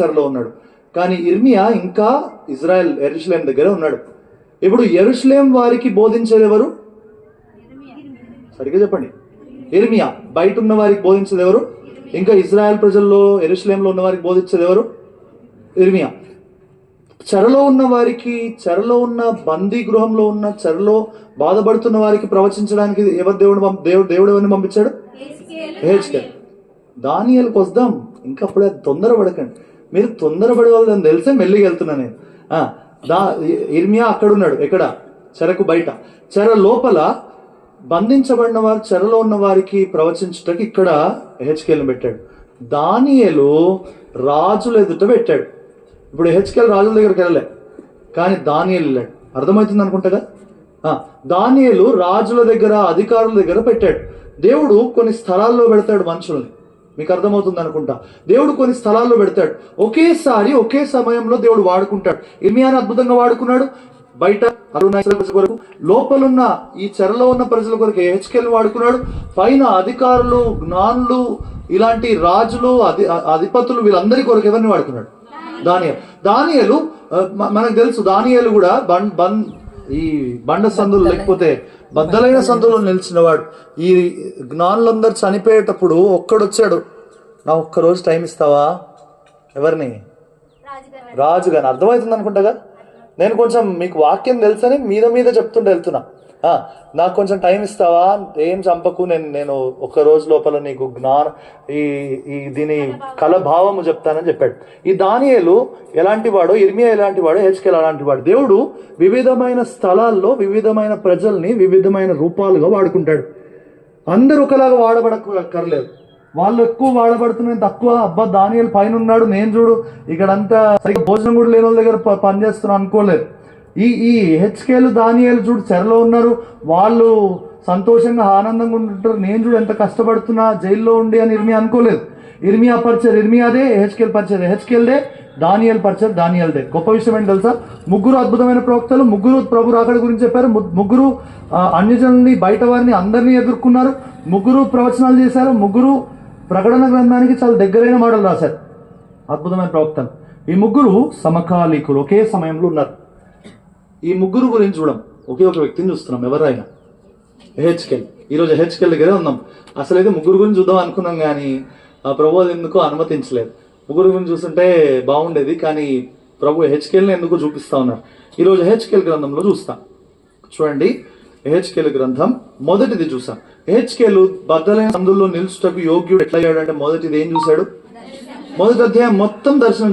చెరలో ఉన్నాడు. కానీ ఇర్మియా ఇంకా ఇజ్రాయెల్ యెరూషలేం దగ్గర ఉన్నాడు. ఇప్పుడు యెరూషలేం వారికి బోధించేది ఎవరు? సరిగ్గా చెప్పండి. ఇర్మియా. బయట ఉన్న వారికి బోధించేది ఎవరు? ఇంకా ఇజ్రాయెల్ ప్రజల్లో యెరూషలేంలో ఉన్న వారికి బోధించేది ఎవరు? ఇర్మియా. చెరలో ఉన్న వారికి, చెరలో ఉన్న బందీ గృహంలో ఉన్న, చెరలో బాధపడుతున్న వారికి ప్రవచించడానికి ఎవరు దేవుడు ఎవరిని పంపించాడు? యెహెజ్కేలు. దానియేలుకి వద్దాం. ఇంకా అప్పుడే తొందరపడకండి. మీరు తొందరపడే వాళ్ళని తెలిసే మెల్లిగా వెళ్తున్నా నేను. ఇర్మియా అక్కడ ఉన్నాడు. ఎక్కడ? చెరకు బయట. చెర లోపల బంధించబడిన వారు, చెరలో ఉన్న వారికి ప్రవచించటకి ఇక్కడ యెహెజ్కేలుని పెట్టాడు. దానియేలు రాజుల ఎదుట పెట్టాడు. ఇప్పుడు యెహెజ్కేలు రాజుల దగ్గరికి వెళ్ళలే, కానీ దానియేలు వెళ్ళాడు. అర్థమవుతుంది అనుకుంటాగా? దానియేలు రాజుల దగ్గర, అధికారుల దగ్గర పెట్టాడు. దేవుడు కొన్ని స్థలాల్లో పెడతాడు మనుషుల్ని. మీకు అర్థమవుతుంది అనుకుంటా. దేవుడు కొన్ని స్థలాల్లో పెడతాడు. ఒకేసారి ఒకే సమయంలో దేవుడు వాడుకుంటాడు. ఇర్మియాని అద్భుతంగా వాడుకున్నాడు. బయట ప్రజల కొరకు, లోపలున్న ఈ చెరలో ఉన్న ప్రజల కొరకు యెహెజ్కేలు వాడుకున్నాడు. పైన అధికారులు, జ్ఞానులు, ఇలాంటి రాజులు, అధిపతులు, వీళ్ళందరి కొరకు ఎవరిని వాడుకున్నాడు? దానియేలు. మనకు తెలుసు దానియేలు కూడా ఈ బండ సందులు లేకపోతే బద్దలైన సందులో నిలిచినవాడు. ఈ జ్ఞానులందరూ చనిపోయేటప్పుడు ఒక్కడొచ్చాడు, నా ఒక్కరోజు టైం ఇస్తావా? ఎవరిని? రాజుగాని. అర్థమవుతుంది అనుకుంటాగా. నేను కొంచెం మీకు వాక్యం తెలుసని మీద చెప్తుంటే వెళ్తున్నా. నాకు కొంచెం టైం ఇస్తావా? ఏం చంపకు, నేను ఒక్క రోజు లోపల నీకు దీని కలభావము చెప్తానని చెప్పాడు. ఈ దానియేలు ఎలాంటి వాడో, ఇర్మియా ఎలాంటి వాడో, యెహెజ్కేలు అలాంటి వాడు. దేవుడు వివిధమైన స్థలాల్లో వివిధమైన ప్రజల్ని వివిధమైన రూపాలుగా వాడుకుంటాడు. అందరూ ఒకలాగా వాడబడక్కర్లేదు. వాళ్ళు ఎక్కువ వాడబడుతున్న తక్కువ. అబ్బా దానియేలు పైన ఉన్నాడు, నేను చూడు ఇక్కడంతా సరిగ్గా భోజనం కూడా లేని వాళ్ళ దగ్గర పనిచేస్తున్నా అనుకోలేదు. ఈ యెహెజ్కేలు, దానియేలు చూడు చెరలో ఉన్నారు, వాళ్ళు సంతోషంగా ఆనందంగా ఉంటుంటారు. నేను చూడు ఎంత కష్టపడుతున్నా జైల్లో ఉండి అని ఇర్మియా అనుకోలేదు. ఇర్మియా పరిచయం ఇర్మియాదే, యెహెజ్కేలు పరిచయం యెహెజ్కేల్దే, దానియేలు పరిచయం దానియేల్దే. గొప్ప విషయం ఏంటి తెలుసా? ముగ్గురు అద్భుతమైన ప్రవక్తలు, ముగ్గురు ప్రభు రాకడ గురించి చెప్పారు. ముగ్గురు అన్యజనుల్ని, బయట వారిని అందరినీ ఎదుర్కొన్నారు. ముగ్గురు ప్రవచనాలు చేశారు. ముగ్గురు ప్రకటన గ్రంథానికి చాలా దగ్గరైన మాటలు రాశారు. అద్భుతమైన ప్రవక్తలు. ఈ ముగ్గురు సమకాలీకులు, ఒకే సమయంలో ఉన్నారు. ఈ ముగ్గురు గురించి చూడం, ఒకే ఒక వ్యక్తిని చూస్తున్నాం. ఎవరైనా యెహెజ్కేలు. ఈరోజు యెహెజ్కేలు దగ్గరే ఉన్నాం. అసలైతే ముగ్గురు గురించి చూద్దాం అనుకున్నాం, కానీ ప్రభు ఎందుకో అనుమతించలేదు. ముగ్గురు గురించి చూస్తుంటే బాగుండేది, కానీ ప్రభు యెహెజ్కేలుని ఎందుకో చూపిస్తా ఉన్నారు. ఈరోజు యెహెజ్కేలు గ్రంథంలో చూస్తాం. చూడండి, యెహెజ్కేలు గ్రంథం మొదటిది చూసాం. యెహెజ్కేలు బద్దలైన సందుల్లో నిలుచుటకు యోగ్యుడు ఎట్లా అయ్యాడు అంటే, మొదటిది ఏం చూశాడు? మొదటి అధ్యాయం మొత్తం దర్శనం